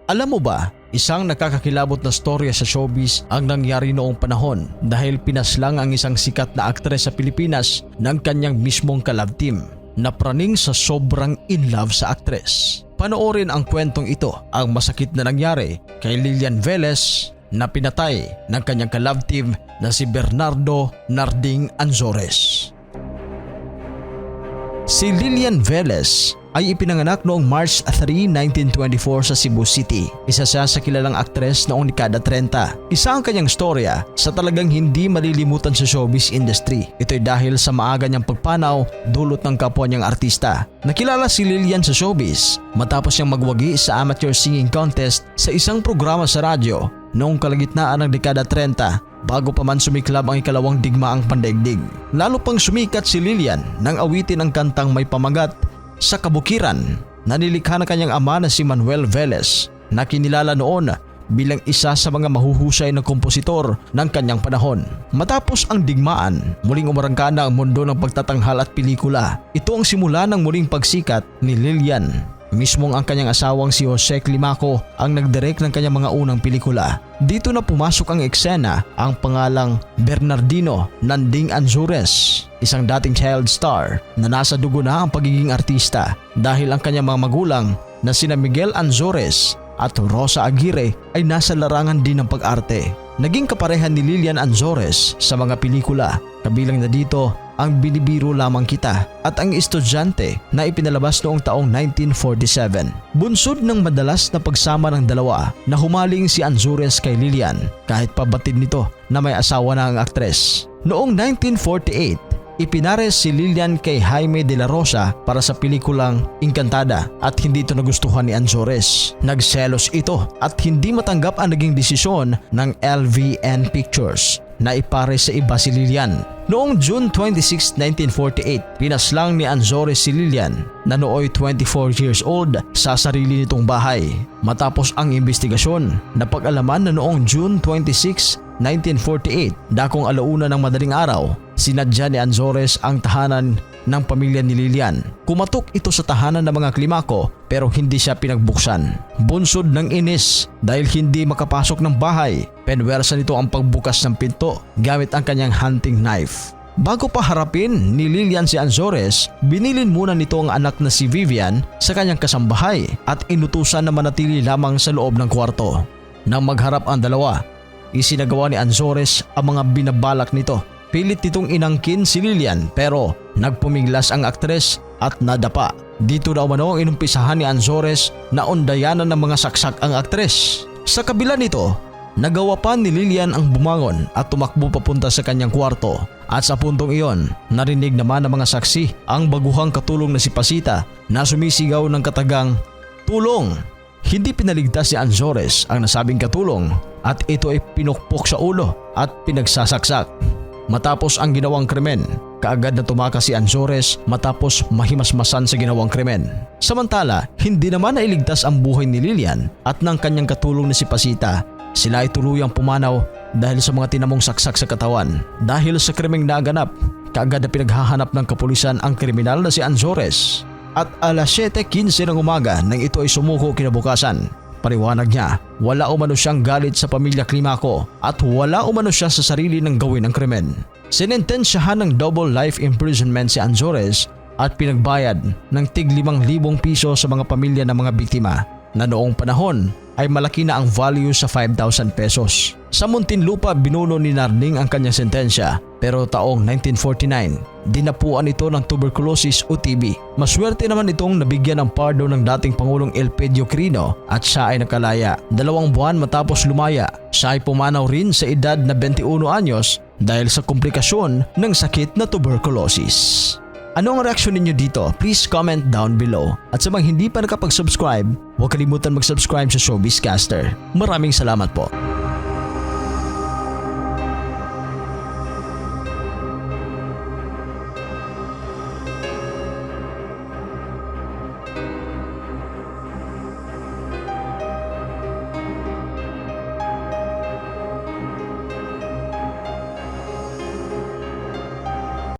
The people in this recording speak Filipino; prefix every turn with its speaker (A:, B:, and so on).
A: Alam mo ba, isang nakakakilabot na storya sa showbiz ang nangyari noong panahon dahil pinaslang ang isang sikat na aktres sa Pilipinas ng kanyang mismong ka-love team na praning sa sobrang in love sa aktres. Panoorin ang kwentong ito, ang masakit na nangyari kay Lilian Velez na pinatay ng kanyang ka-love team na si Bernardo Narding Anzores. Si Lilian Velez ay ipinanganak noong March 3, 1924 sa Cebu City. Isa siya sa kilalang aktres noong dekada 30. Isa ang kanyang storya sa talagang hindi malilimutan sa showbiz industry. Ito'y dahil sa maaga niyang pagpanaw dulot ng kapwa niyang artista. Nakilala si Lilian sa showbiz matapos niyang magwagi sa amateur singing contest sa isang programa sa radyo noong kalagitnaan ng dekada 30 bago pa man sumiklab ang ikalawang digmaang pandaigdig. Lalo pang sumikat si Lilian nang awitin ang kantang may pamagat sa kabukiran na nilikha ng kanyang ama na si Manuel Velez na kinilala noon bilang isa sa mga mahuhusay na kompositor ng kanyang panahon. Matapos ang digmaan, muling umarangkada ang mundo ng pagtatanghal at pelikula. Ito ang simula ng muling pagsikat ni Lilian. Mismong ang kanyang asawang si Jose Climaco ang nagdirect ng kanyang mga unang pelikula. Dito na pumasok ang eksena ang pangalang Bernardino Narding Anzores, isang dating child star na nasa dugo na ang pagiging artista dahil ang kanyang mga magulang na sina Miguel Anzores at Rosa Aguirre ay nasa larangan din ng pag-arte. Naging kaparehan ni Lilian Anzores sa mga pelikula, kabilang na dito ang Binibiro Lamang Kita at ang Estudyante na ipinalabas noong taong 1947. Bunsod ng madalas na pagsama ng dalawa na humaling si Anzores kay Lilian kahit pabatid nito na may asawa na ang aktres. Noong 1948, ipinares si Lilian kay Jaime de la Rosa para sa pelikulang Encantada at hindi ito nagustuhan ni Anzores. Nagselos ito at hindi matanggap ang naging desisyon ng LVN Pictures na ipares sa iba si Lilian. Noong June 26, 1948, pinaslang ni Anzores si Lilian na nooy 24 years old sa sarili nitong bahay. Matapos ang investigasyon, napag-alaman na noong June 26, 1948, dakong alauna ng madaling araw, sinadya ni Anzores ang tahanan ng pamilya ni Lilian. Kumatok ito sa tahanan ng mga Climaco pero hindi siya pinagbuksan. Bunsod ng inis dahil hindi makapasok ng bahay, penwersa nito ang pagbukas ng pinto gamit ang kanyang hunting knife. Bago pa harapin ni Lilian si Anzores, binilin muna nito ang anak na si Vivian sa kanyang kasambahay at inutusan na manatili lamang sa loob ng kwarto. Nang magharap ang dalawa, isinagawa ni Anzores ang mga binabalak nito. Pilit nitong inangkin si Lilian pero nagpumiglas ang aktres at nadapa. Dito daw umano inumpisahan ni Anzores na undayanan ng mga saksak ang aktres. Sa kabila nito, nagawa pa ni Lilian ang bumangon at tumakbo papunta sa kanyang kwarto. At sa puntong iyon, narinig naman ng mga saksi ang baguhang katulong na si Pasita na sumisigaw ng katagang, "Tulong!" Hindi pinaligtas ni Anzores ang nasabing katulong at ito ay pinukpok sa ulo at pinagsasaksak. Matapos ang ginawang krimen, kaagad na tumakas si Anzores matapos mahimasmasan sa ginawang krimen. Samantala, hindi naman nailigtas ang buhay ni Lilian at ng kanyang katulong na si Pasita. Sila ay tuluyang pumanaw dahil sa mga tinamong saksak sa katawan. Dahil sa krimeng naganap, kaagad na pinaghahanap ng kapulisan ang kriminal na si Anzores. At alas 7:15 ng umaga nang ito ay sumuko kinabukasan. Paliwanag niya, wala umano siyang galit sa pamilya Climaco at wala umano siya sa sarili ng gawin ng krimen. Sinentensyahan ng double life imprisonment si Anzores at pinagbayad ng tig 5,000 piso sa mga pamilya ng mga biktima na noong panahon ay malaki na ang value sa 5,000 pesos. Sa Muntinlupa, binuno ni Narding ang kanyang sentensya pero taong 1949, dinapuan ito ng tuberculosis o TB. Maswerte naman itong nabigyan ng pardon ng dating Pangulong Elpidio Quirino at siya ay nakalaya. 2 buwan matapos lumaya, siya ay pumanaw rin sa edad na 21 anyos dahil sa komplikasyon ng sakit na tuberculosis. Ano ang reaksyon ninyo dito? Please comment down below. At sa mga hindi pa nakapag-subscribe, huwag kalimutan mag-subscribe sa Showbizcaster. Maraming salamat po.